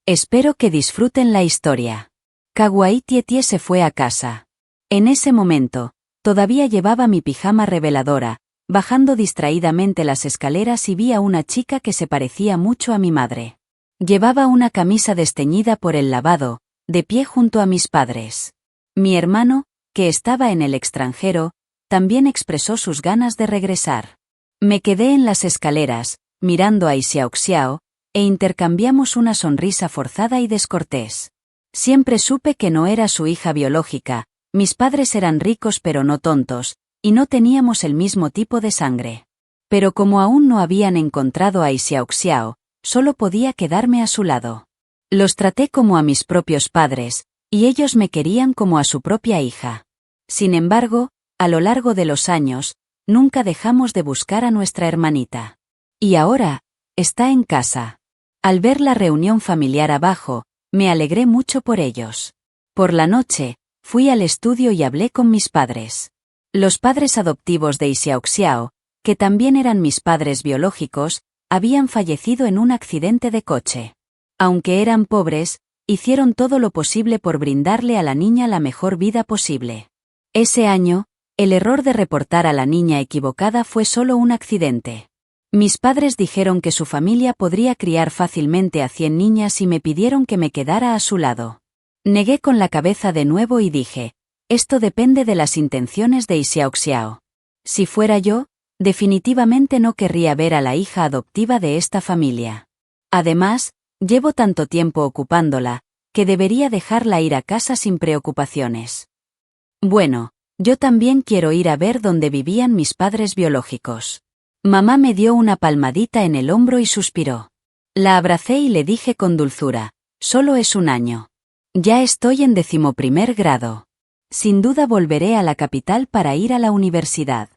Espero que disfruten la historia. Kawaii Tietie se fue a casa. En ese momento, todavía llevaba mi pijama reveladora, bajando distraídamente las escaleras y vi a una chica que se parecía mucho a mi madre. Llevaba una camisa desteñida por el lavado, de pie junto a mis padres. Mi hermano, que estaba en el extranjero, también expresó sus ganas de regresar. Me quedé en las escaleras, mirando a Xiaoxiao, e intercambiamos una sonrisa forzada y descortés. Siempre supe que no era su hija biológica, mis padres eran ricos pero no tontos, y no teníamos el mismo tipo de sangre. Pero como aún no habían encontrado a Xiaoxiao, solo podía quedarme a su lado. Los traté como a mis propios padres, y ellos me querían como a su propia hija. Sin embargo, a lo largo de los años, nunca dejamos de buscar a nuestra hermanita. Y ahora, está en casa. Al ver la reunión familiar abajo, me alegré mucho por ellos. Por la noche, fui al estudio y hablé con mis padres. Los padres adoptivos de Xiaoxiao, que también eran mis padres biológicos, habían fallecido en un accidente de coche. Aunque eran pobres, hicieron todo lo posible por brindarle a la niña la mejor vida posible. Ese año, el error de reportar a la niña equivocada fue solo un accidente. Mis padres dijeron que su familia podría criar fácilmente a 100 niñas y me pidieron que me quedara a su lado. Negué con la cabeza de nuevo y dije, esto depende de las intenciones de Xiaoxiao. Si fuera yo, definitivamente no querría ver a la hija adoptiva de esta familia. Además, llevo tanto tiempo ocupándola, que debería dejarla ir a casa sin preocupaciones. Bueno, yo también quiero ir a ver dónde vivían mis padres biológicos. Mamá me dio una palmadita en el hombro y suspiró. La abracé y le dije con dulzura, solo es un año. Ya estoy en 11º grado. Sin duda volveré a la capital para ir a la universidad.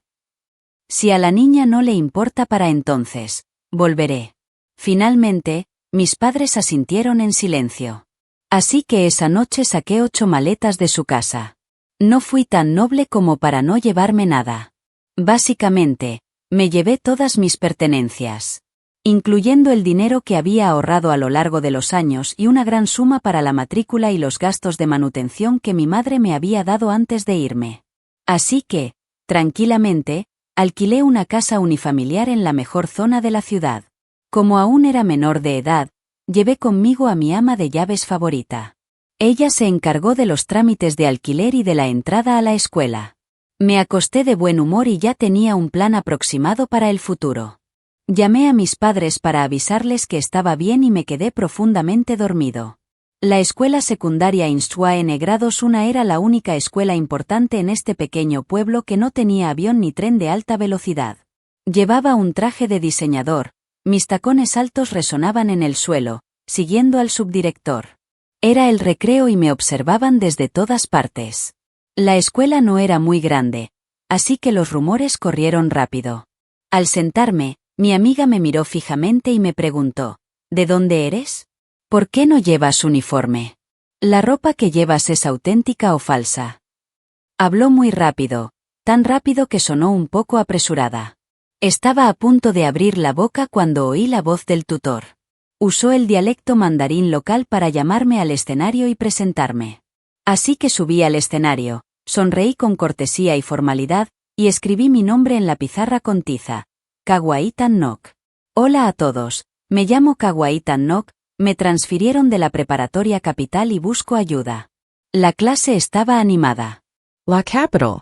Si a la niña no le importa para entonces, volveré. Finalmente, mis padres asintieron en silencio. Así que esa noche saqué 8 maletas de su casa. No fui tan noble como para no llevarme nada. Básicamente, me llevé todas mis pertenencias, incluyendo el dinero que había ahorrado a lo largo de los años y una gran suma para la matrícula y los gastos de manutención que mi madre me había dado antes de irme. Así que, tranquilamente, alquilé una casa unifamiliar en la mejor zona de la ciudad. Como aún era menor de edad, llevé conmigo a mi ama de llaves favorita. Ella se encargó de los trámites de alquiler y de la entrada a la escuela. Me acosté de buen humor y ya tenía un plan aproximado para el futuro. Llamé a mis padres para avisarles que estaba bien y me quedé profundamente dormido. La escuela secundaria Instua N grados 1 era la única escuela importante en este pequeño pueblo que no tenía avión ni tren de alta velocidad. Llevaba un traje de diseñador, mis tacones altos resonaban en el suelo, siguiendo al subdirector. Era el recreo y me observaban desde todas partes. La escuela no era muy grande, así que los rumores corrieron rápido. Al sentarme, mi amiga me miró fijamente y me preguntó, ¿de dónde eres? ¿Por qué no llevas uniforme? ¿La ropa que llevas es auténtica o falsa? Habló muy rápido, tan rápido que sonó un poco apresurada. Estaba a punto de abrir la boca cuando oí la voz del tutor. Usó el dialecto mandarín local para llamarme al escenario y presentarme. Así que subí al escenario, sonreí con cortesía y formalidad, y escribí mi nombre en la pizarra con tiza. Kawaii Tan-nok. Hola a todos, me llamo Kawaii Tan-nok, me transfirieron de la preparatoria capital y busco ayuda. La clase estaba animada. La capital.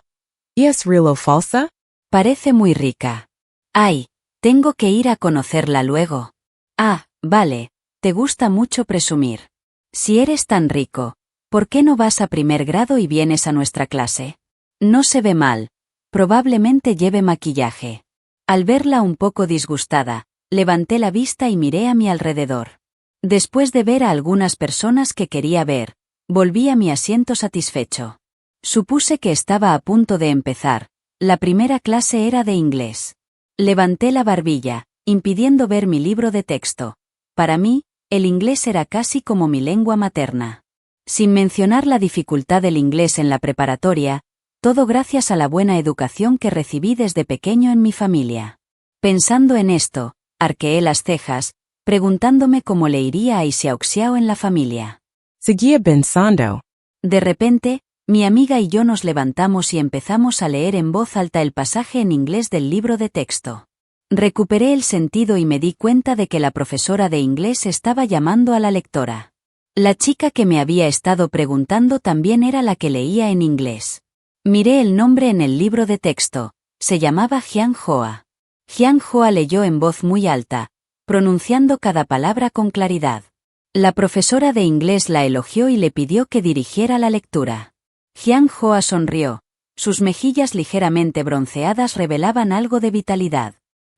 ¿Es real o falsa? Parece muy rica. Ay, tengo que ir a conocerla luego. Ah, vale, te gusta mucho presumir. Si eres tan rico, ¿por qué no vas a 1er grado y vienes a nuestra clase? No se ve mal, probablemente lleve maquillaje. Al verla un poco disgustada, levanté la vista y miré a mi alrededor. Después de ver a algunas personas que quería ver, volví a mi asiento satisfecho. Supuse que estaba a punto de empezar, la primera clase era de inglés. Levanté la barbilla, impidiendo ver mi libro de texto. Para mí, el inglés era casi como mi lengua materna. Sin mencionar la dificultad del inglés en la preparatoria, todo gracias a la buena educación que recibí desde pequeño en mi familia. Pensando en esto, arqueé las cejas, preguntándome cómo le iría a Xiaoxiao en la familia. Seguía pensando. De repente, mi amiga y yo nos levantamos y empezamos a leer en voz alta el pasaje en inglés del libro de texto. Recuperé el sentido y me di cuenta de que la profesora de inglés estaba llamando a la lectora. La chica que me había estado preguntando también era la que leía en inglés. Miré el nombre en el libro de texto. Se llamaba Jiang Hoa. Jiang Hoa leyó en voz muy alta, pronunciando cada palabra con claridad. La profesora de inglés la elogió y le pidió que dirigiera la lectura. Jiang Hoa sonrió. Sus mejillas ligeramente bronceadas revelaban algo de vitalidad.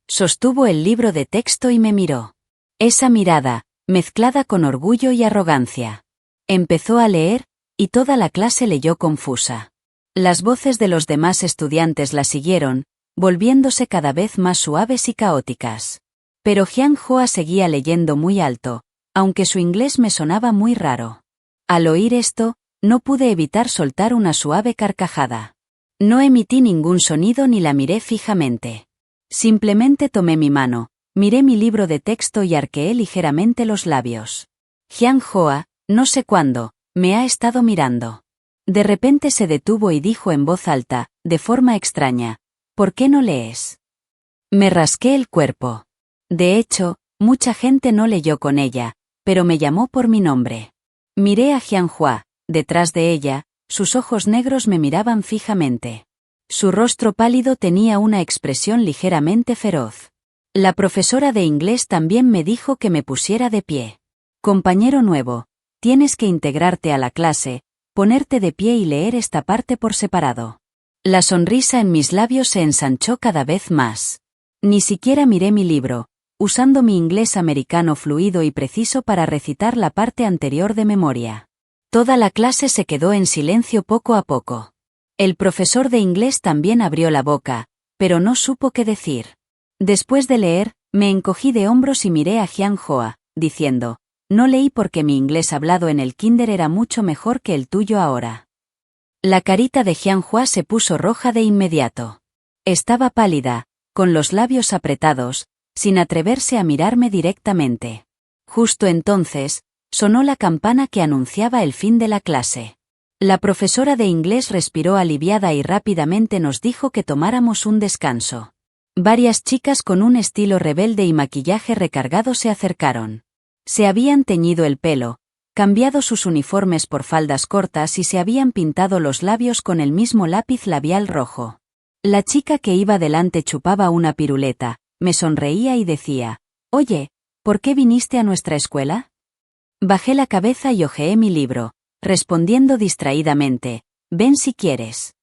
Sostuvo el libro de texto y me miró. Esa mirada, mezclada con orgullo y arrogancia. Empezó a leer, y toda la clase leyó confusa. Las voces de los demás estudiantes la siguieron, volviéndose cada vez más suaves y caóticas. Pero Jiang Hoa seguía leyendo muy alto, aunque su inglés me sonaba muy raro. Al oír esto, no pude evitar soltar una suave carcajada. No emití ningún sonido ni la miré fijamente. Simplemente tomé mi mano, miré mi libro de texto y arqueé ligeramente los labios. Jiang Hoa, no sé cuándo, me ha estado mirando. De repente se detuvo y dijo en voz alta, de forma extraña, ¿por qué no lees? Me rasqué el cuerpo. De hecho, mucha gente no leyó con ella, pero me llamó por mi nombre. Miré a Jiang Hoa, detrás de ella, sus ojos negros me miraban fijamente. Su rostro pálido tenía una expresión ligeramente feroz. La profesora de inglés también me dijo que me pusiera de pie. Compañero nuevo, tienes que integrarte a la clase, ponerte de pie y leer esta parte por separado. La sonrisa en mis labios se ensanchó cada vez más. Ni siquiera miré mi libro, usando mi inglés americano fluido y preciso para recitar la parte anterior de memoria. Toda la clase se quedó en silencio poco a poco. El profesor de inglés también abrió la boca, pero no supo qué decir. Después de leer, me encogí de hombros y miré a Jiang Hoa, diciendo, no leí porque mi inglés hablado en el kinder era mucho mejor que el tuyo ahora. La carita de Jiang Hoa se puso roja de inmediato. Estaba pálida, con los labios apretados, sin atreverse a mirarme directamente. Justo entonces, sonó la campana que anunciaba el fin de la clase. La profesora de inglés respiró aliviada y rápidamente nos dijo que tomáramos un descanso. Varias chicas con un estilo rebelde y maquillaje recargado se acercaron. Se habían teñido el pelo, cambiado sus uniformes por faldas cortas y se habían pintado los labios con el mismo lápiz labial rojo. La chica que iba delante chupaba una piruleta, me sonreía y decía, «Oye, ¿por qué viniste a nuestra escuela?» Bajé la cabeza y hojeé mi libro, respondiendo distraídamente, «Ven si quieres».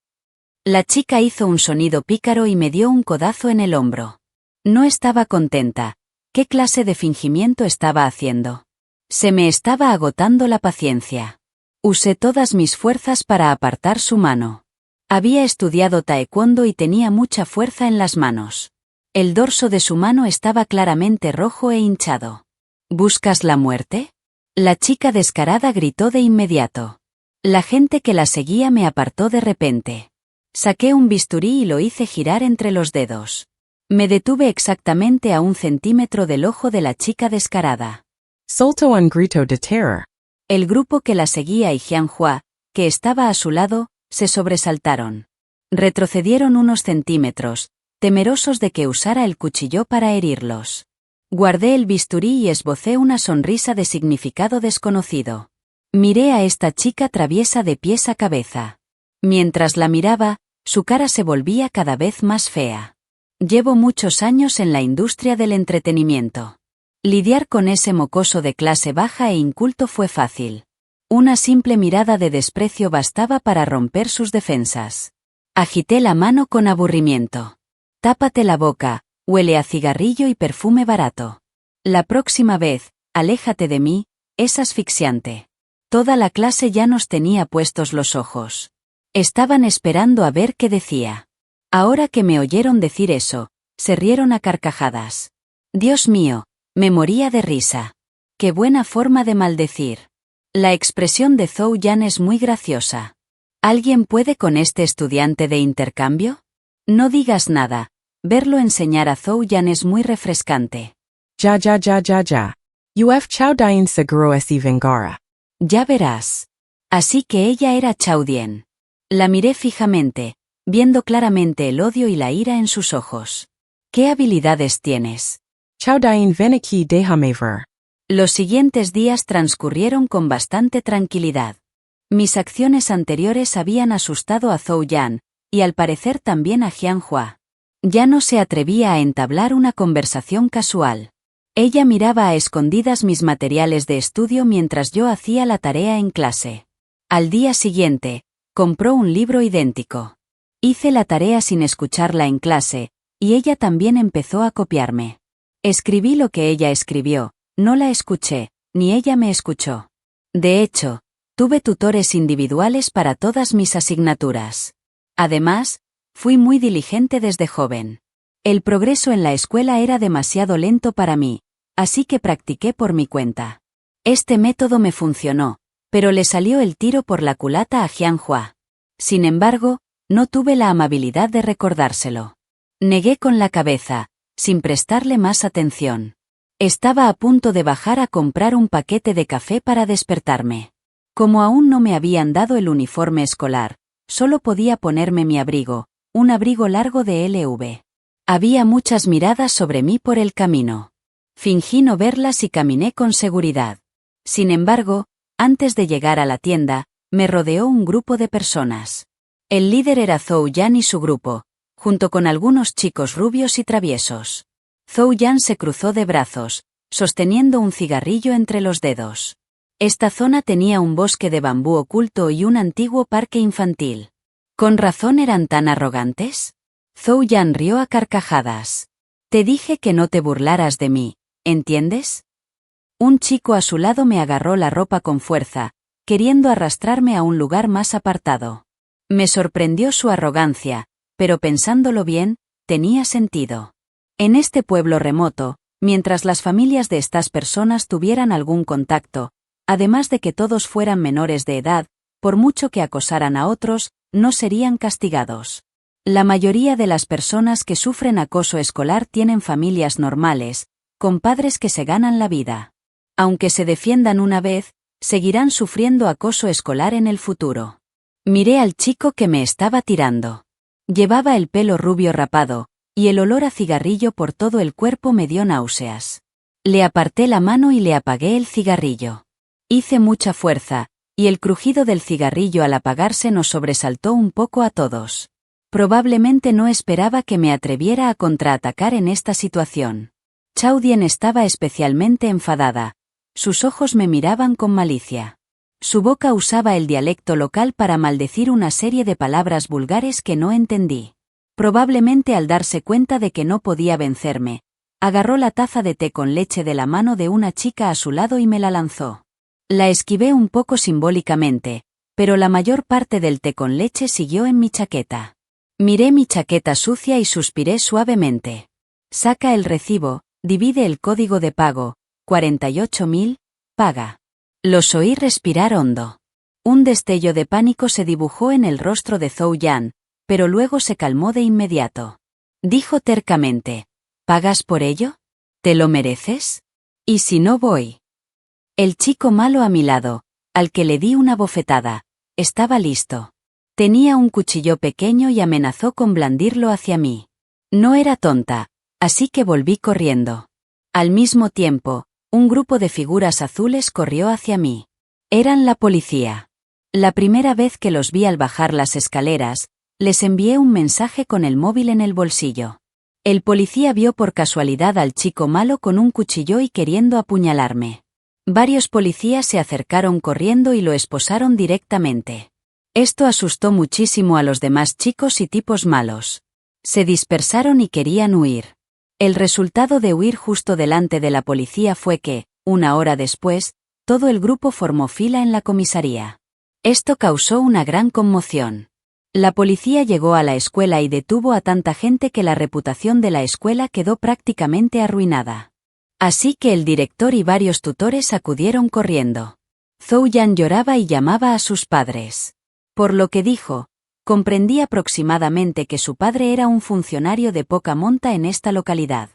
La chica hizo un sonido pícaro y me dio un codazo en el hombro. No estaba contenta. ¿Qué clase de fingimiento estaba haciendo? Se me estaba agotando la paciencia. Usé todas mis fuerzas para apartar su mano. Había estudiado taekwondo y tenía mucha fuerza en las manos. El dorso de su mano estaba claramente rojo e hinchado. ¿Buscas la muerte?, la chica descarada gritó de inmediato. La gente que la seguía me apartó de repente. Saqué un bisturí y lo hice girar entre los dedos. Me detuve exactamente a 1 centímetro del ojo de la chica descarada. Soltó un grito de terror. El grupo que la seguía y Jiang Hoa, que estaba a su lado, se sobresaltaron. Retrocedieron unos centímetros, temerosos de que usara el cuchillo para herirlos. Guardé el bisturí y esbocé una sonrisa de significado desconocido. Miré a esta chica traviesa de pies a cabeza. Mientras la miraba, su cara se volvía cada vez más fea. Llevo muchos años en la industria del entretenimiento. Lidiar con ese mocoso de clase baja e inculto fue fácil. Una simple mirada de desprecio bastaba para romper sus defensas. Agité la mano con aburrimiento. Tápate la boca. Huele a cigarrillo y perfume barato. La próxima vez, aléjate de mí, es asfixiante. Toda la clase ya nos tenía puestos los ojos. Estaban esperando a ver qué decía. Ahora que me oyeron decir eso, se rieron a carcajadas. Dios mío, me moría de risa. Qué buena forma de maldecir. La expresión de Zhou Yan es muy graciosa. ¿Alguien puede con este estudiante de intercambio? No digas nada. Verlo enseñar a Zhou Yan es muy refrescante. Ja ja ja ja ja. Uf Chao Dien seguro es Vengara. Ya verás. Así que ella era Chao Dien. La miré fijamente, viendo claramente el odio y la ira en sus ojos. ¿Qué habilidades tienes? Chao Dien ven aquí déjame ver. Los siguientes días transcurrieron con bastante tranquilidad. Mis acciones anteriores habían asustado a Zhou Yan, y al parecer también a Jian Hua. Ya no se atrevía a entablar una conversación casual. Ella miraba a escondidas mis materiales de estudio mientras yo hacía la tarea en clase. Al día siguiente, compró un libro idéntico. Hice la tarea sin escucharla en clase, y ella también empezó a copiarme. Escribí lo que ella escribió, no la escuché, ni ella me escuchó. De hecho, tuve tutores individuales para todas mis asignaturas. Además, fui muy diligente desde joven. El progreso en la escuela era demasiado lento para mí, así que practiqué por mi cuenta. Este método me funcionó, pero le salió el tiro por la culata a Jian Hua. Sin embargo, no tuve la amabilidad de recordárselo. Negué con la cabeza, sin prestarle más atención. Estaba a punto de bajar a comprar un paquete de café para despertarme. Como aún no me habían dado el uniforme escolar, solo podía ponerme mi abrigo, un abrigo largo de LV. Había muchas miradas sobre mí por el camino. Fingí no verlas y caminé con seguridad. Sin embargo, antes de llegar a la tienda, me rodeó un grupo de personas. El líder era Zhou Yan y su grupo, junto con algunos chicos rubios y traviesos. Zhou Yan se cruzó de brazos, sosteniendo un cigarrillo entre los dedos. Esta zona tenía un bosque de bambú oculto y un antiguo parque infantil. ¿Con razón eran tan arrogantes? Zhou Yan rió a carcajadas. Te dije que no te burlaras de mí, ¿entiendes? Un chico a su lado me agarró la ropa con fuerza, queriendo arrastrarme a un lugar más apartado. Me sorprendió su arrogancia, pero pensándolo bien, tenía sentido. En este pueblo remoto, mientras las familias de estas personas tuvieran algún contacto, además de que todos fueran menores de edad, por mucho que acosaran a otros, no serían castigados. La mayoría de las personas que sufren acoso escolar tienen familias normales, con padres que se ganan la vida. Aunque se defiendan una vez, seguirán sufriendo acoso escolar en el futuro. Miré al chico que me estaba tirando. Llevaba el pelo rubio rapado, y el olor a cigarrillo por todo el cuerpo me dio náuseas. Le aparté la mano y le apagué el cigarrillo. Hice mucha fuerza, y el crujido del cigarrillo al apagarse nos sobresaltó un poco a todos. Probablemente no esperaba que me atreviera a contraatacar en esta situación. Chao Dien estaba especialmente enfadada. Sus ojos me miraban con malicia. Su boca usaba el dialecto local para maldecir una serie de palabras vulgares que no entendí. Probablemente al darse cuenta de que no podía vencerme, agarró la taza de té con leche de la mano de una chica a su lado y me la lanzó. La esquivé un poco simbólicamente, pero la mayor parte del té con leche siguió en mi chaqueta. Miré mi chaqueta sucia y suspiré suavemente. Saca el recibo, divide el código de pago, 48.000, paga. Los oí respirar hondo. Un destello de pánico se dibujó en el rostro de Zhou Yan, pero luego se calmó de inmediato. Dijo tercamente, ¿pagas por ello? ¿Te lo mereces? ¿Y si no voy? El chico malo a mi lado, al que le di una bofetada, estaba listo. Tenía un cuchillo pequeño y amenazó con blandirlo hacia mí. No era tonta, así que volví corriendo. Al mismo tiempo, un grupo de figuras azules corrió hacia mí. Eran la policía. La primera vez que los vi al bajar las escaleras, les envié un mensaje con el móvil en el bolsillo. El policía vio por casualidad al chico malo con un cuchillo y queriendo apuñalarme. Varios policías se acercaron corriendo y lo esposaron directamente. Esto asustó muchísimo a los demás chicos y tipos malos. Se dispersaron y querían huir. El resultado de huir justo delante de la policía fue que, una hora después, todo el grupo formó fila en la comisaría. Esto causó una gran conmoción. La policía llegó a la escuela y detuvo a tanta gente que la reputación de la escuela quedó prácticamente arruinada. Así que el director y varios tutores acudieron corriendo. Zhou Yan lloraba y llamaba a sus padres. Por lo que dijo, comprendí aproximadamente que su padre era un funcionario de poca monta en esta localidad.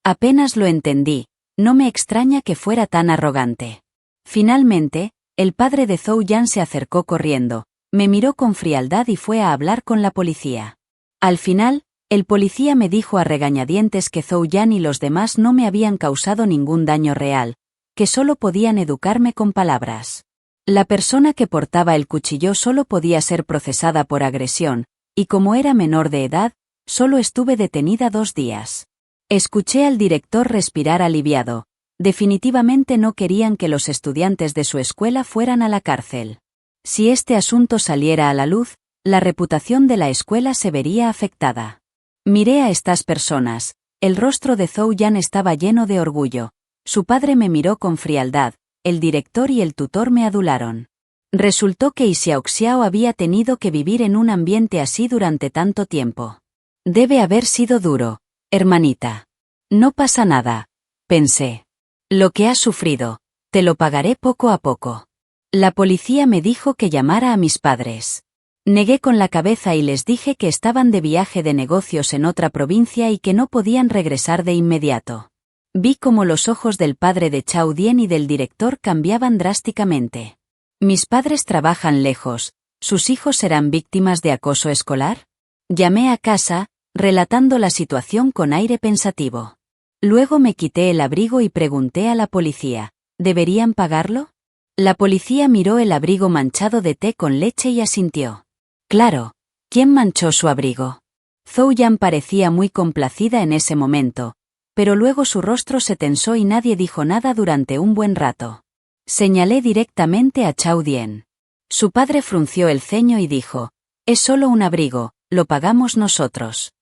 Apenas lo entendí, No me extraña que fuera tan arrogante. Finalmente, el padre de Zhou Yan se acercó corriendo, me miró con frialdad y fue a hablar con la policía. Al final, el policía me dijo a regañadientes que Zhou Yan y los demás no me habían causado ningún daño real, que solo podían educarme con palabras. La persona que portaba el cuchillo solo podía ser procesada por agresión, y como era menor de edad, solo estuve detenida 2 días. Escuché al director respirar aliviado. Definitivamente no querían que los estudiantes de su escuela fueran a la cárcel. Si este asunto saliera a la luz, la reputación de la escuela se vería afectada. Miré a estas personas. El rostro de Zhou Yan estaba lleno de orgullo. Su padre me miró con frialdad, el director y el tutor me adularon. Resultó que Xiaoxiao había tenido que vivir en un ambiente así durante tanto tiempo. Debe haber sido duro, hermanita. No pasa nada, pensé. Lo que has sufrido, te lo pagaré poco a poco. La policía me dijo que llamara a mis padres. Negué con la cabeza y les dije que estaban de viaje de negocios en otra provincia y que no podían regresar de inmediato. Vi cómo los ojos del padre de Chao Dien y del director cambiaban drásticamente. ¿Mis padres trabajan lejos? ¿Sus hijos serán víctimas de acoso escolar? Llamé a casa, relatando la situación con aire pensativo. Luego me quité el abrigo y pregunté a la policía, ¿deberían pagarlo? La policía miró el abrigo manchado de té con leche y asintió. Claro, ¿quién manchó su abrigo? Zhou Yan parecía muy complacida en ese momento, pero luego su rostro se tensó y nadie dijo nada durante un buen rato. Señalé directamente a Chao Dien. Su padre frunció el ceño y dijo, es solo un abrigo, lo pagamos nosotros.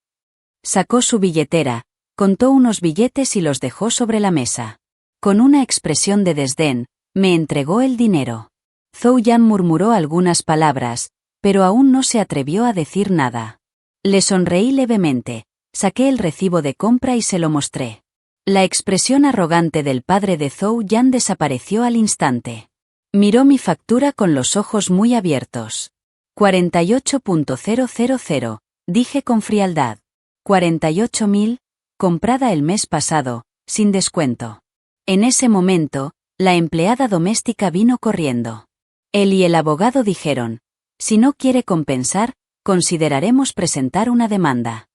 Sacó su billetera, contó unos billetes y los dejó sobre la mesa. Con una expresión de desdén, me entregó el dinero. Zhou Yan murmuró algunas palabras, pero aún no se atrevió a decir nada. Le sonreí levemente, saqué el recibo de compra y se lo mostré. La expresión arrogante del padre de Zhou Yan desapareció al instante. Miró mi factura con los ojos muy abiertos. 48.000, dije con frialdad. 48.000, comprada el mes pasado, sin descuento. En ese momento, la empleada doméstica vino corriendo. Él y el abogado dijeron, si no quiere compensar, consideraremos presentar una demanda.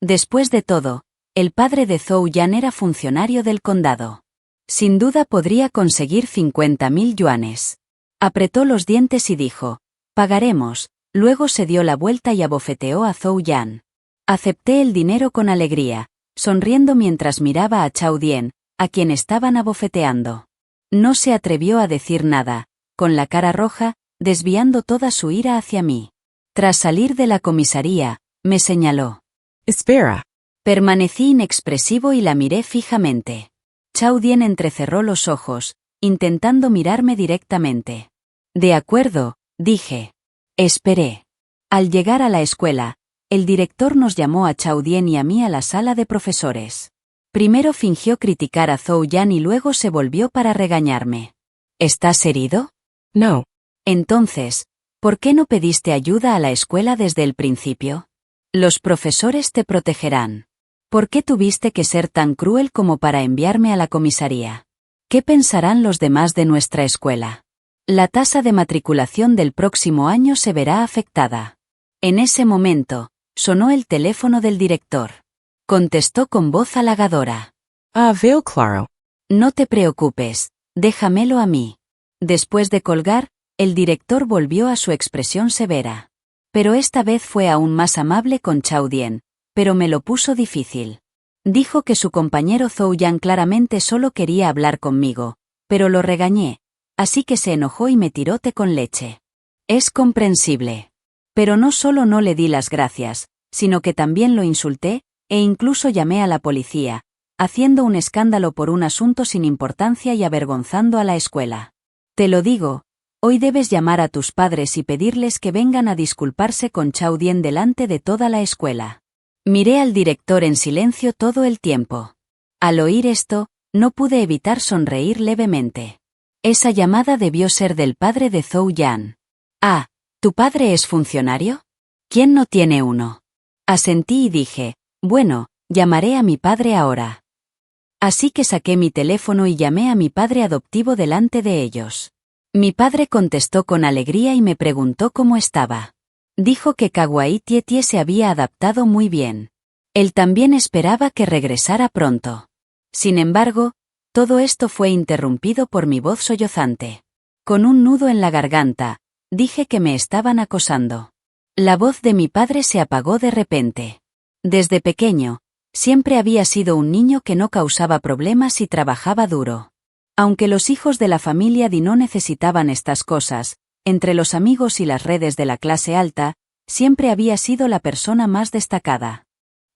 Después de todo, el padre de Zhou Yan era funcionario del condado. Sin duda podría conseguir 50.000 yuanes. Apretó los dientes y dijo, pagaremos, luego se dio la vuelta y abofeteó a Zhou Yan. Acepté el dinero con alegría, sonriendo mientras miraba a Chao Dien, a quien estaban abofeteando. No se atrevió a decir nada, con la cara roja, desviando toda su ira hacia mí. Tras salir de la comisaría, me señaló. Espera. Permanecí inexpresivo y la miré fijamente. Chao Dien entrecerró los ojos, intentando mirarme directamente. De acuerdo, dije. Esperé. Al llegar a la escuela, el director nos llamó a Chao Dien y a mí a la sala de profesores. Primero fingió criticar a Zhou Yan y luego se volvió para regañarme. ¿Estás herido? No. Entonces, ¿por qué no pediste ayuda a la escuela desde el principio? Los profesores te protegerán. ¿Por qué tuviste que ser tan cruel como para enviarme a la comisaría? ¿Qué pensarán los demás de nuestra escuela? La tasa de matriculación del próximo año se verá afectada. En ese momento, sonó el teléfono del director. Contestó con voz halagadora. Veo claro. No te preocupes, déjamelo a mí. Después de colgar, el director volvió a su expresión severa. Pero esta vez fue aún más amable con Chao Dien, pero me lo puso difícil. Dijo que su compañero Zhou Yan claramente solo quería hablar conmigo, pero lo regañé, así que se enojó y me tiró té con leche. Es comprensible. Pero no solo no le di las gracias, sino que también lo insulté, e incluso llamé a la policía, haciendo un escándalo por un asunto sin importancia y avergonzando a la escuela. Te lo digo, hoy debes llamar a tus padres y pedirles que vengan a disculparse con Chao Dien delante de toda la escuela. Miré al director en silencio todo el tiempo. Al oír esto, no pude evitar sonreír levemente. Esa llamada debió ser del padre de Zhou Yan. Ah, ¿tu padre es funcionario? ¿Quién no tiene uno? Asentí y dije, bueno, llamaré a mi padre ahora. Así que saqué mi teléfono y llamé a mi padre adoptivo delante de ellos. Mi padre contestó con alegría y me preguntó cómo estaba. Dijo que Kawaii Tietie se había adaptado muy bien. Él también esperaba que regresara pronto. Sin embargo, todo esto fue interrumpido por mi voz sollozante. Con un nudo en la garganta, dije que me estaban acosando. La voz de mi padre se apagó de repente. Desde pequeño, siempre había sido un niño que no causaba problemas y trabajaba duro. Aunque los hijos de la familia Di no necesitaban estas cosas, entre los amigos y las redes de la clase alta, siempre había sido la persona más destacada.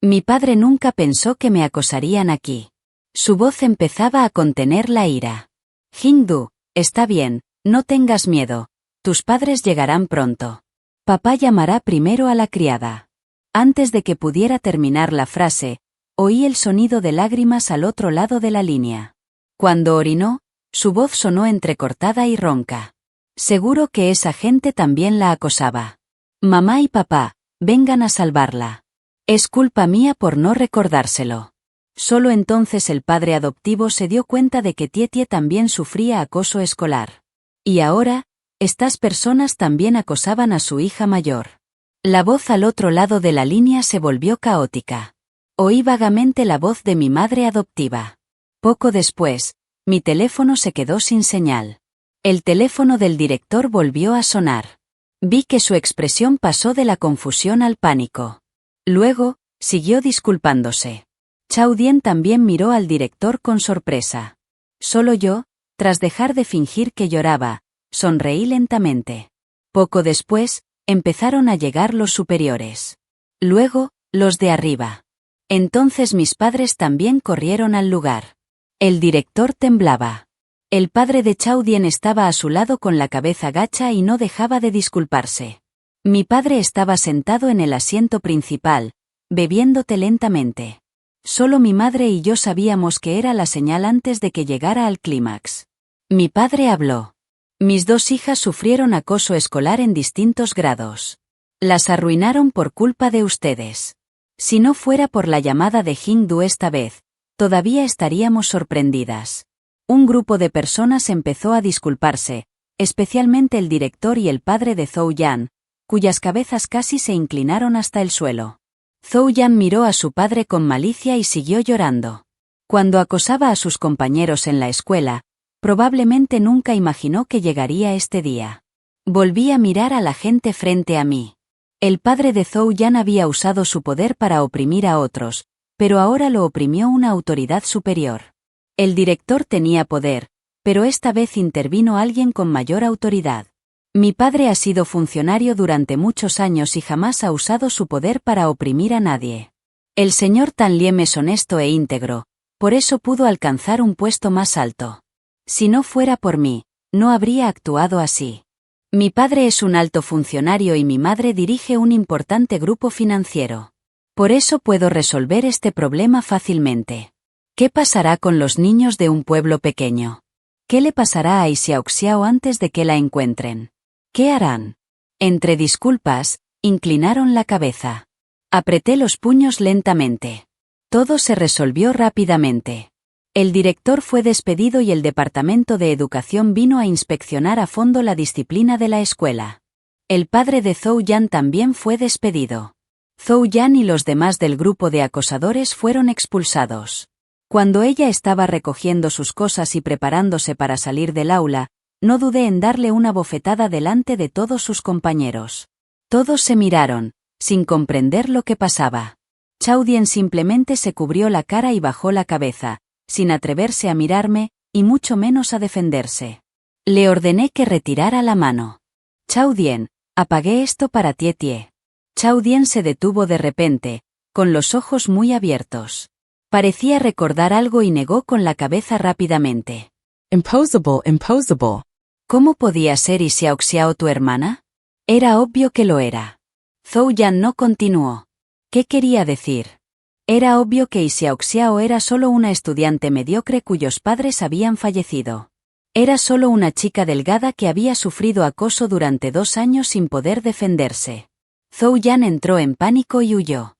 Mi padre nunca pensó que me acosarían aquí. Su voz empezaba a contener la ira. Jingdu, está bien, no tengas miedo. Tus padres llegarán pronto. Papá llamará primero a la criada. Antes de que pudiera terminar la frase, oí el sonido de lágrimas al otro lado de la línea. Cuando orinó, su voz sonó entrecortada y ronca. Seguro que esa gente también la acosaba. Mamá y papá, vengan a salvarla. Es culpa mía por no recordárselo. Solo entonces el padre adoptivo se dio cuenta de que Tietie también sufría acoso escolar. Y ahora, estas personas también acosaban a su hija mayor. La voz al otro lado de la línea se volvió caótica. Oí vagamente la voz de mi madre adoptiva. Poco después, mi teléfono se quedó sin señal. El teléfono del director volvió a sonar. Vi que su expresión pasó de la confusión al pánico. Luego, siguió disculpándose. Chao Dien también miró al director con sorpresa. Solo yo, tras dejar de fingir que lloraba, sonreí lentamente. Poco después, empezaron a llegar los superiores. Luego, los de arriba. Entonces mis padres también corrieron al lugar. El director temblaba. El padre de Chao Dien estaba a su lado con la cabeza gacha y no dejaba de disculparse. Mi padre estaba sentado en el asiento principal, bebiéndote lentamente. Solo mi madre y yo sabíamos que era la señal antes de que llegara al clímax. Mi padre habló. Mis dos hijas sufrieron acoso escolar en distintos grados. Las arruinaron por culpa de ustedes. Si no fuera por la llamada de Jingdu esta vez, todavía estaríamos sorprendidas. Un grupo de personas empezó a disculparse, especialmente el director y el padre de Zhou Yan, cuyas cabezas casi se inclinaron hasta el suelo. Zhou Yan miró a su padre con malicia y siguió llorando. Cuando acosaba a sus compañeros en la escuela, probablemente nunca imaginó que llegaría este día. Volví a mirar a la gente frente a mí. El padre de Zhou Yan había usado su poder para oprimir a otros, pero ahora lo oprimió una autoridad superior. El director tenía poder, pero esta vez intervino alguien con mayor autoridad. Mi padre ha sido funcionario durante muchos años y jamás ha usado su poder para oprimir a nadie. El señor Tan Liem es honesto e íntegro, por eso pudo alcanzar un puesto más alto. Si no fuera por mí, no habría actuado así. Mi padre es un alto funcionario y mi madre dirige un importante grupo financiero. Por eso puedo resolver este problema fácilmente. ¿Qué pasará con los niños de un pueblo pequeño? ¿Qué le pasará a Xiaoxiao antes de que la encuentren? ¿Qué harán? Entre disculpas, inclinaron la cabeza. Apreté los puños lentamente. Todo se resolvió rápidamente. El director fue despedido y el departamento de educación vino a inspeccionar a fondo la disciplina de la escuela. El padre de Zhou Yan también fue despedido. Zhou Yan y los demás del grupo de acosadores fueron expulsados. Cuando ella estaba recogiendo sus cosas y preparándose para salir del aula, no dudé en darle una bofetada delante de todos sus compañeros. Todos se miraron, sin comprender lo que pasaba. Chao Dien simplemente se cubrió la cara y bajó la cabeza, sin atreverse a mirarme, y mucho menos a defenderse. Le ordené que retirara la mano. Chao Dien, apagué esto para Tietie. Chao Dien se detuvo de repente, con los ojos muy abiertos. Parecía recordar algo y negó con la cabeza rápidamente. Impossible, impossible. ¿Cómo podía ser Xiaoxiao tu hermana? Era obvio que lo era. Zhou Yan no continuó. ¿Qué quería decir? Era obvio que Xiaoxiao era solo una estudiante mediocre cuyos padres habían fallecido. Era solo una chica delgada que había sufrido acoso durante 2 años sin poder defenderse. Zhou Yan entró en pánico y huyó.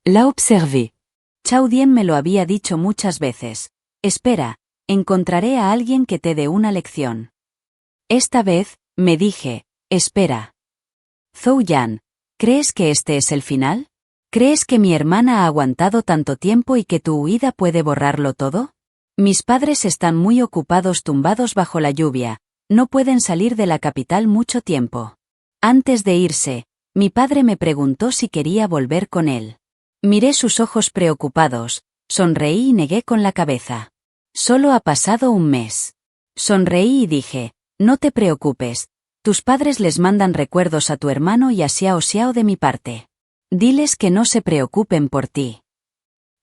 La observé. Chao Dien me lo había dicho muchas veces, Espera, encontraré a alguien que te dé una lección. Esta vez, me dije, espera. Zhou Yan, ¿crees que este es el final? ¿Crees que mi hermana ha aguantado tanto tiempo y que tu huida puede borrarlo todo? Mis padres están muy ocupados tumbados bajo la lluvia, no pueden salir de la capital mucho tiempo. Antes de irse, mi padre me preguntó si quería volver con él. Miré sus ojos preocupados, sonreí y negué con la cabeza. Solo ha pasado un mes. Sonreí y dije, no te preocupes, tus padres les mandan recuerdos a tu hermano y a Xiao Xiao de mi parte. Diles que no se preocupen por ti.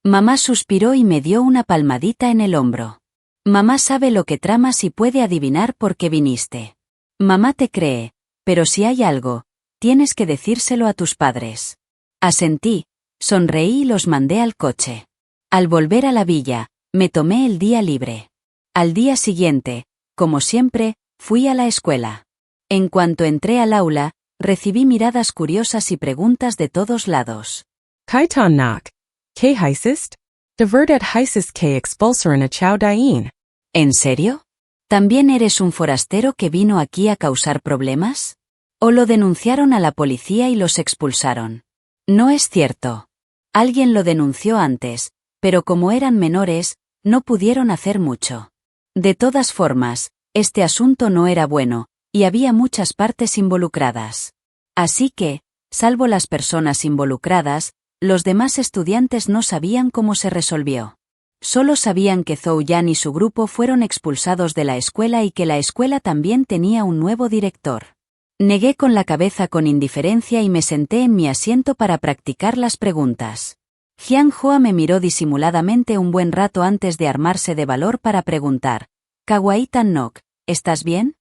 Mamá suspiró y me dio una palmadita en el hombro. Mamá sabe lo que tramas y puede adivinar por qué viniste. Mamá te cree, pero si hay algo, tienes que decírselo a tus padres. Asentí, sonreí y los mandé al coche. Al volver a la villa, me tomé el día libre. Al día siguiente, como siempre, fui a la escuela. En cuanto entré al aula, recibí miradas curiosas y preguntas de todos lados. Kaitan nak. K heisest? Diverted heisest K expulsoren a Chao Dain. ¿En serio? ¿También eres un forastero que vino aquí a causar problemas? ¿O lo denunciaron a la policía y los expulsaron? No es cierto. Alguien lo denunció antes, pero como eran menores, no pudieron hacer mucho. De todas formas, este asunto no era bueno, y había muchas partes involucradas. Así que, salvo las personas involucradas, los demás estudiantes no sabían cómo se resolvió. Solo sabían que Zhou Yan y su grupo fueron expulsados de la escuela y que la escuela también tenía un nuevo director. Negué con la cabeza con indiferencia y me senté en mi asiento para practicar las preguntas. Jiang Hoa me miró disimuladamente un buen rato antes de armarse de valor para preguntar, «Kawaii Tan Nok, ¿estás bien?»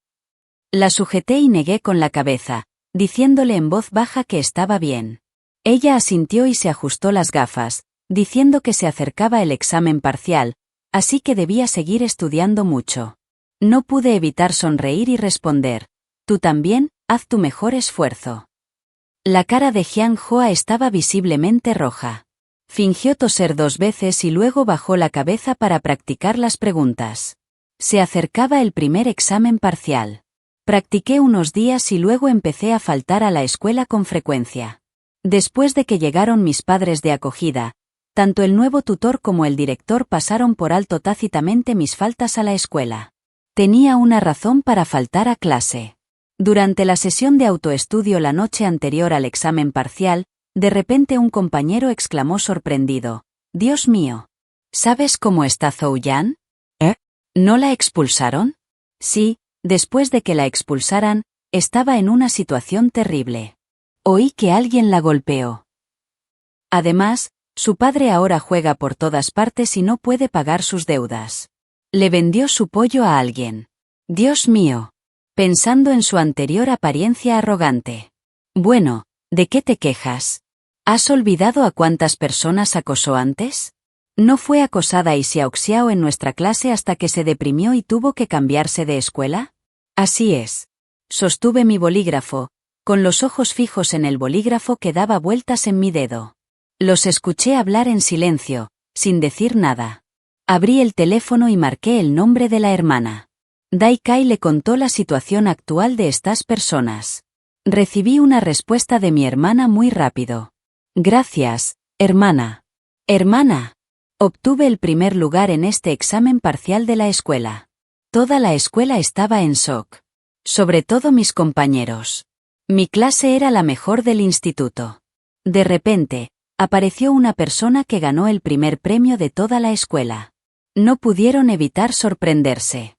La sujeté y negué con la cabeza, diciéndole en voz baja que estaba bien. Ella asintió y se ajustó las gafas, diciendo que se acercaba el examen parcial, así que debía seguir estudiando mucho. No pude evitar sonreír y responder, «Tú también, haz tu mejor esfuerzo». La cara de Jiang Hoa estaba visiblemente roja. Fingió toser 2 veces y luego bajó la cabeza para practicar las preguntas. Se acercaba el primer examen parcial. Practiqué unos días y luego empecé a faltar a la escuela con frecuencia. Después de que llegaron mis padres de acogida, tanto el nuevo tutor como el director pasaron por alto tácitamente mis faltas a la escuela. Tenía una razón para faltar a clase. Durante la sesión de autoestudio la noche anterior al examen parcial, de repente un compañero exclamó sorprendido, «Dios mío. ¿Sabes cómo está Zhou Yan?» ¿No la expulsaron? Sí, después de que la expulsaran, estaba en una situación terrible. Oí que alguien la golpeó. Además, su padre ahora juega por todas partes y no puede pagar sus deudas. Le vendió su pollo a alguien. Dios mío. Pensando en su anterior apariencia arrogante. Bueno, ¿de qué te quejas? ¿Has olvidado a cuántas personas acosó antes? ¿No fue acosada y Xiao en nuestra clase hasta que se deprimió y tuvo que cambiarse de escuela? Así es. Sostuve mi bolígrafo, con los ojos fijos en el bolígrafo que daba vueltas en mi dedo. Los escuché hablar en silencio, sin decir nada. Abrí el teléfono y marqué el nombre de la hermana. Dai Kai le contó la situación actual de estas personas. Recibí una respuesta de mi hermana muy rápido. Gracias, hermana. Hermana. Obtuve el primer lugar en este examen parcial de la escuela. Toda la escuela estaba en shock. Sobre todo mis compañeros. Mi clase era la mejor del instituto. De repente, apareció una persona que ganó el primer premio de toda la escuela. No pudieron evitar sorprenderse.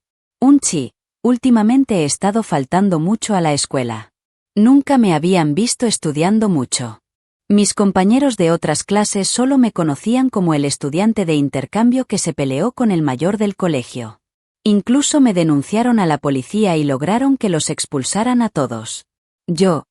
Últimamente he estado faltando mucho a la escuela. Nunca me habían visto estudiando mucho. Mis compañeros de otras clases solo me conocían como el estudiante de intercambio que se peleó con el mayor del colegio. Incluso me denunciaron a la policía y lograron que los expulsaran a todos. Yo,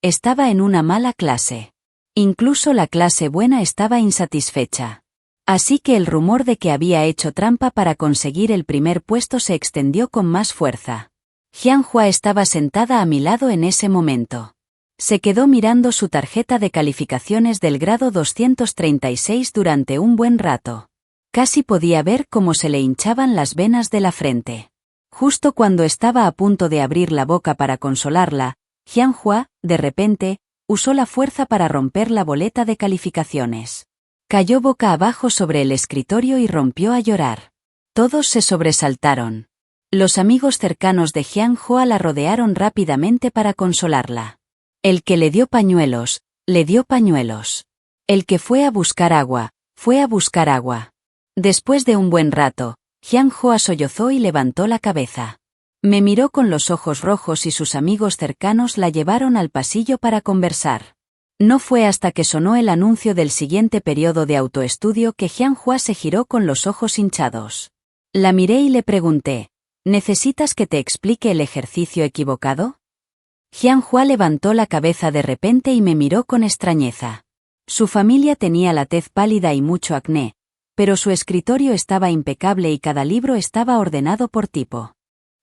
estaba en una mala clase. Incluso la clase buena estaba insatisfecha. Así que el rumor de que había hecho trampa para conseguir el primer puesto se extendió con más fuerza. Jiang Hua estaba sentada a mi lado en ese momento. Se quedó mirando su tarjeta de calificaciones del grado 236 durante un buen rato. Casi podía ver cómo se le hinchaban las venas de la frente. Justo cuando estaba a punto de abrir la boca para consolarla, Jianhua, de repente, usó la fuerza para romper la boleta de calificaciones. Cayó boca abajo sobre el escritorio y rompió a llorar. Todos se sobresaltaron. Los amigos cercanos de Jianhua la rodearon rápidamente para consolarla. El que le dio pañuelos, le dio pañuelos. El que fue a buscar agua, fue a buscar agua. Después de un buen rato, Jianhua sollozó y levantó la cabeza. Me miró con los ojos rojos y sus amigos cercanos la llevaron al pasillo para conversar. No fue hasta que sonó el anuncio del siguiente periodo de autoestudio que Jianhua se giró con los ojos hinchados. La miré y le pregunté, ¿necesitas que te explique el ejercicio equivocado? Jianhua levantó la cabeza de repente y me miró con extrañeza. Su familia tenía la tez pálida y mucho acné, pero su escritorio estaba impecable y cada libro estaba ordenado por tipo.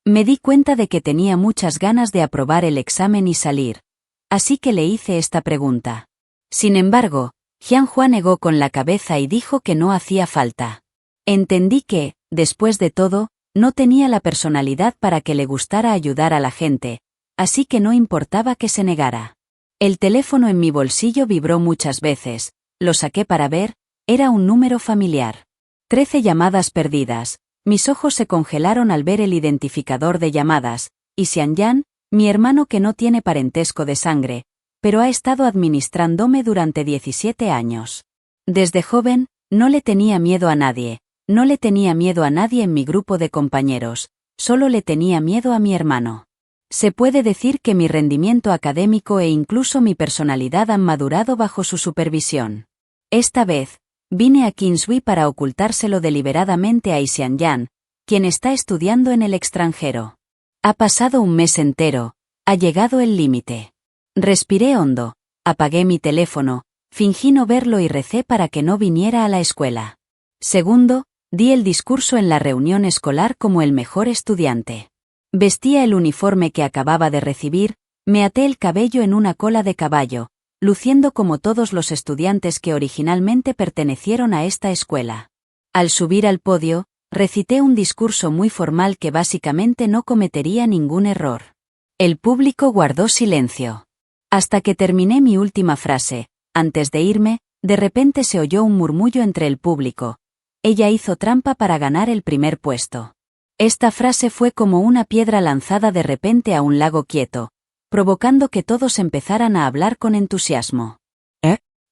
Me di cuenta de que tenía muchas ganas de aprobar el examen y salir, así que le hice esta pregunta. Sin embargo, Jianhua negó con la cabeza y dijo que no hacía falta. Entendí que, después de todo, no tenía la personalidad para que le gustara ayudar a la gente, así que no importaba que se negara. El teléfono en mi bolsillo vibró muchas veces, lo saqué para ver, era un número familiar. 13 llamadas perdidas. Mis ojos se congelaron al ver el identificador de llamadas, y Xianyan, mi hermano que no tiene parentesco de sangre, pero ha estado administrándome durante 17 años. Desde joven, no le tenía miedo a nadie, no le tenía miedo a nadie en mi grupo de compañeros, solo le tenía miedo a mi hermano. Se puede decir que mi rendimiento académico e incluso mi personalidad han madurado bajo su supervisión. Esta vez, vine a Kinsui para ocultárselo deliberadamente a Xianyan, quien está estudiando en el extranjero. Ha pasado un mes entero, ha llegado el límite. Respiré hondo, apagué mi teléfono, fingí no verlo y recé para que no viniera a la escuela. Segundo, di el discurso en la reunión escolar como el mejor estudiante. Vestía el uniforme que acababa de recibir, me até el cabello en una cola de caballo, luciendo como todos los estudiantes que originalmente pertenecieron a esta escuela. Al subir al podio, recité un discurso muy formal que básicamente no cometería ningún error. El público guardó silencio. Hasta que terminé mi última frase, antes de irme, de repente se oyó un murmullo entre el público. Ella hizo trampa para ganar el primer puesto. Esta frase fue como una piedra lanzada de repente a un lago quieto, provocando que todos empezaran a hablar con entusiasmo.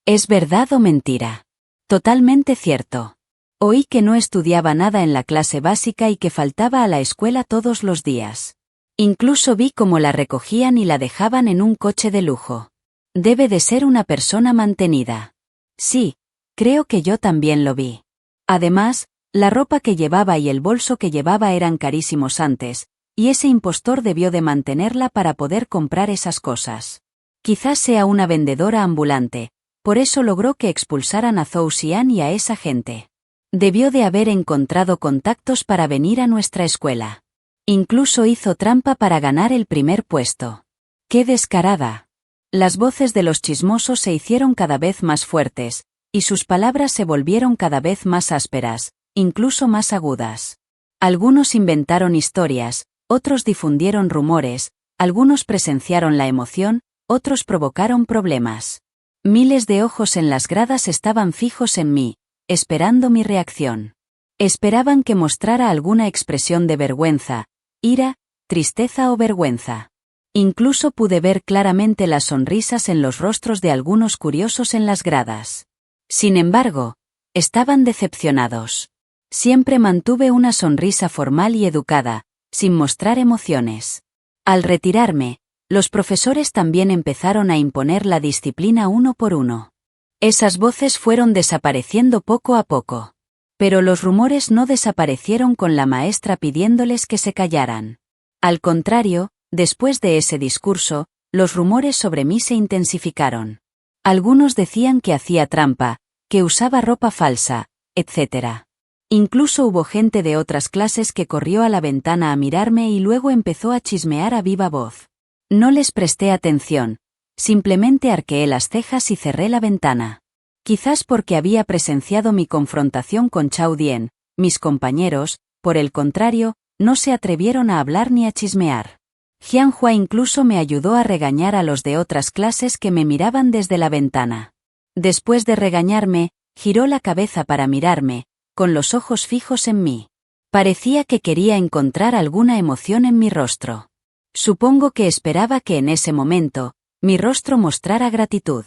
¿Es verdad o mentira? Totalmente cierto. Oí que no estudiaba nada en la clase básica y que faltaba a la escuela todos los días. Incluso vi cómo la recogían y la dejaban en un coche de lujo. Debe de ser una persona mantenida. Sí, creo que yo también lo vi. Además, la ropa que llevaba y el bolso que llevaba eran carísimos antes, y ese impostor debió de mantenerla para poder comprar esas cosas. Quizás sea una vendedora ambulante, por eso logró que expulsaran a Zhou Xian y a esa gente. Debió de haber encontrado contactos para venir a nuestra escuela. Incluso hizo trampa para ganar el primer puesto. ¡Qué descarada! Las voces de los chismosos se hicieron cada vez más fuertes, y sus palabras se volvieron cada vez más ásperas, incluso más agudas. Algunos inventaron historias, otros difundieron rumores, algunos presenciaron la emoción, otros provocaron problemas. Miles de ojos en las gradas estaban fijos en mí, esperando mi reacción. Esperaban que mostrara alguna expresión de vergüenza, ira, tristeza o vergüenza. Incluso pude ver claramente las sonrisas en los rostros de algunos curiosos en las gradas. Sin embargo, estaban decepcionados. Siempre mantuve una sonrisa formal y educada, sin mostrar emociones. Al retirarme, los profesores también empezaron a imponer la disciplina uno por uno. Esas voces fueron desapareciendo poco a poco. Pero los rumores no desaparecieron con la maestra pidiéndoles que se callaran. Al contrario, después de ese discurso, los rumores sobre mí se intensificaron. Algunos decían que hacía trampa, que usaba ropa falsa, etc. Incluso hubo gente de otras clases que corrió a la ventana a mirarme y luego empezó a chismear a viva voz. No les presté atención, simplemente arqueé las cejas y cerré la ventana. Quizás porque había presenciado mi confrontación con Chao Dien, mis compañeros, por el contrario, no se atrevieron a hablar ni a chismear. Jian Hua incluso me ayudó a regañar a los de otras clases que me miraban desde la ventana. Después de regañarme, giró la cabeza para mirarme, con los ojos fijos en mí. Parecía que quería encontrar alguna emoción en mi rostro. Supongo que esperaba que en ese momento, mi rostro mostrara gratitud.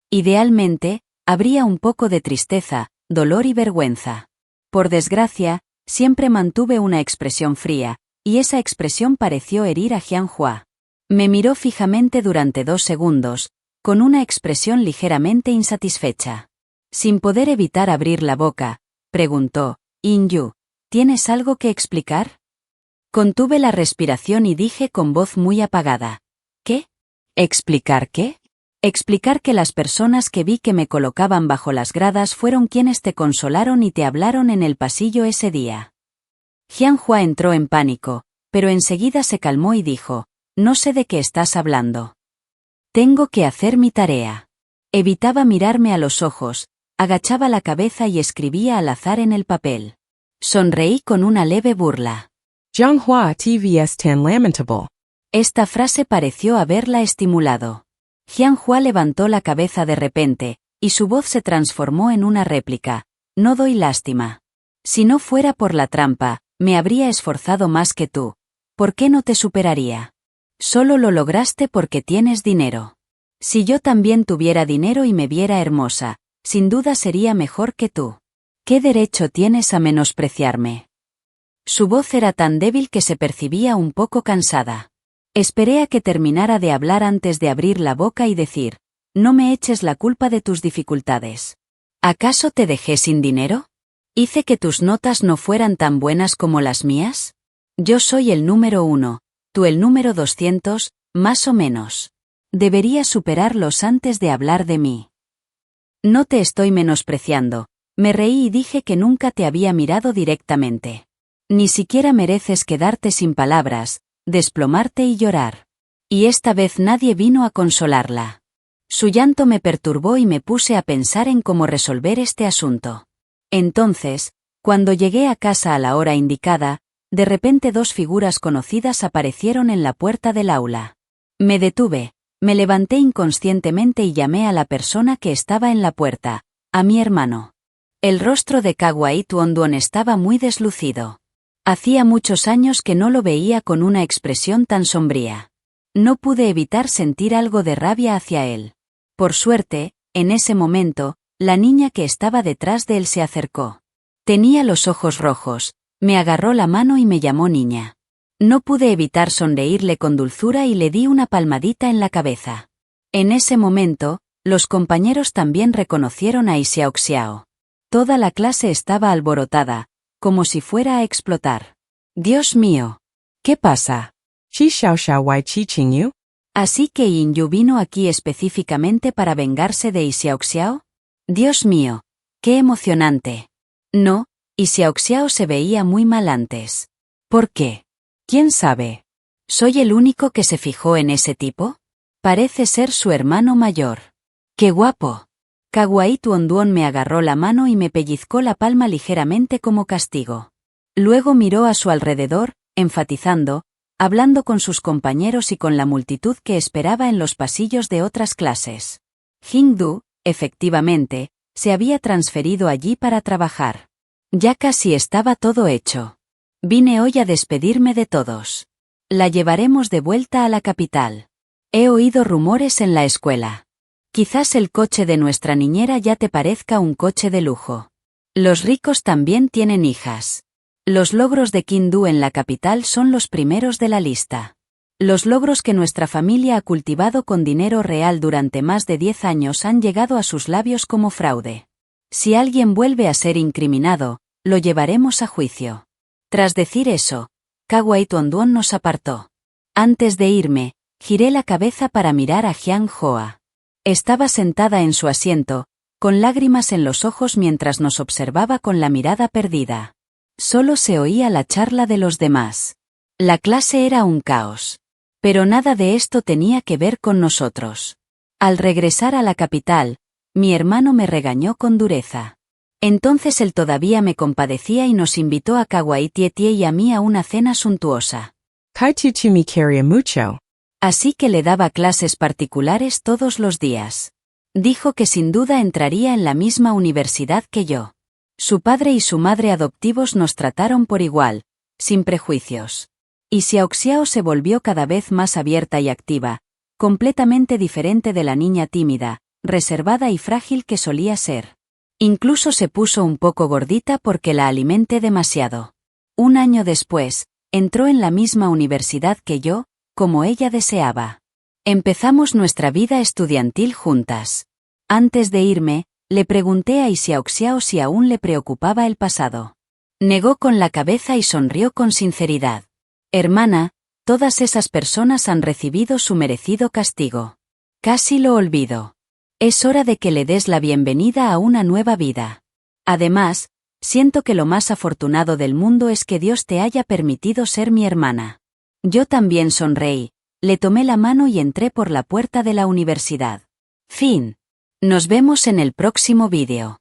Idealmente, habría un poco de tristeza, dolor y vergüenza. Por desgracia, siempre mantuve una expresión fría, y esa expresión pareció herir a Jian Hua. Me miró fijamente durante 2 segundos, con una expresión ligeramente insatisfecha. Sin poder evitar abrir la boca, preguntó, "Yin-yu, ¿tienes algo que explicar?". Contuve la respiración y dije con voz muy apagada, "¿Qué? ¿Explicar qué?". Explicar que las personas que vi que me colocaban bajo las gradas fueron quienes te consolaron y te hablaron en el pasillo ese día. Jian Hua entró en pánico, pero enseguida se calmó y dijo, "No sé de qué estás hablando. Tengo que hacer mi tarea". Evitaba mirarme a los ojos, agachaba la cabeza y escribía al azar en el papel. Sonreí con una leve burla. Jiang Hua TVS tan lamentable. Esta frase pareció haberla estimulado. Jian Hua levantó la cabeza de repente, y su voz se transformó en una réplica. "No doy lástima. Si no fuera por la trampa, me habría esforzado más que tú. ¿Por qué no te superaría? Solo lo lograste porque tienes dinero. Si yo también tuviera dinero y me viera hermosa, sin duda sería mejor que tú. ¿Qué derecho tienes a menospreciarme?". Su voz era tan débil que se percibía un poco cansada. Esperé a que terminara de hablar antes de abrir la boca y decir, "No me eches la culpa de tus dificultades. ¿Acaso te dejé sin dinero? ¿Hice que tus notas no fueran tan buenas como las mías? Yo soy el número 1, tú el número 200, más o menos. Deberías superarlos antes de hablar de mí". No te estoy menospreciando. Me reí y dije que nunca te había mirado directamente. Ni siquiera mereces quedarte sin palabras, desplomarte y llorar. Y esta vez nadie vino a consolarla. Su llanto me perturbó y me puse a pensar en cómo resolver este asunto. Entonces, cuando llegué a casa a la hora indicada, de repente 2 figuras conocidas aparecieron en la puerta del aula. Me detuve, me levanté inconscientemente y llamé a la persona que estaba en la puerta, a mi hermano. El rostro de Kawaii Tuonduon estaba muy deslucido. Hacía muchos años que no lo veía con una expresión tan sombría. No pude evitar sentir algo de rabia hacia él. Por suerte, en ese momento, la niña que estaba detrás de él se acercó. Tenía los ojos rojos, me agarró la mano y me llamó niña. No pude evitar sonreírle con dulzura y le di una palmadita en la cabeza. En ese momento, los compañeros también reconocieron a Xiao Xiao. Toda la clase estaba alborotada, como si fuera a explotar. Dios mío. ¿Qué pasa? Chi Xiao Xiao Wai Chi Ching Yu? ¿Así que Yin-yu vino aquí específicamente para vengarse de Xiao Xiao? Dios mío. ¡Qué emocionante! No, Xiao Xiao se veía muy mal antes. ¿Por qué? ¿Quién sabe? ¿Soy el único que se fijó en ese tipo? Parece ser su hermano mayor. ¡Qué guapo! Kawaii Tuonduon me agarró la mano y me pellizcó la palma ligeramente como castigo. Luego miró a su alrededor, enfatizando, hablando con sus compañeros y con la multitud que esperaba en los pasillos de otras clases. Jingdu, efectivamente, se había transferido allí para trabajar. Ya casi estaba todo hecho. Vine hoy a despedirme de todos. La llevaremos de vuelta a la capital. He oído rumores en la escuela. Quizás el coche de nuestra niñera ya te parezca un coche de lujo. Los ricos también tienen hijas. Los logros de Qingdu en la capital son los primeros de la lista. Los logros que nuestra familia ha cultivado con dinero real durante más de 10 años han llegado a sus labios como fraude. Si alguien vuelve a ser incriminado, lo llevaremos a juicio. Tras decir eso, Kawaii Tuonduon nos apartó. Antes de irme, giré la cabeza para mirar a Jiang Hua. Estaba sentada en su asiento, con lágrimas en los ojos mientras nos observaba con la mirada perdida. Solo se oía la charla de los demás. La clase era un caos. Pero nada de esto tenía que ver con nosotros. Al regresar a la capital, Mi hermano me regañó con dureza. Entonces él todavía me compadecía y nos invitó a Kawaii Tietie y a mí a una cena suntuosa. Kaitutu me quería mucho. Así que le daba clases particulares todos los días. Dijo que sin duda entraría en la misma universidad que yo. Su padre y su madre adoptivos nos trataron por igual, sin prejuicios. Y Xiaoxiao se volvió cada vez más abierta y activa, completamente diferente de la niña tímida, reservada y frágil que solía ser. Incluso se puso un poco gordita porque la alimenté demasiado. Un año después, entró en la misma universidad que yo, como ella deseaba. Empezamos nuestra vida estudiantil juntas. Antes de irme, le pregunté a Xiaoxiao si aún le preocupaba el pasado. Negó con la cabeza y sonrió con sinceridad. Hermana, todas esas personas han recibido su merecido castigo. Casi lo olvido. Es hora de que le des la bienvenida a una nueva vida. Además, siento que lo más afortunado del mundo es que Dios te haya permitido ser mi hermana. Yo también sonreí, le tomé la mano y entré por la puerta de la universidad. Fin. Nos vemos en el próximo vídeo.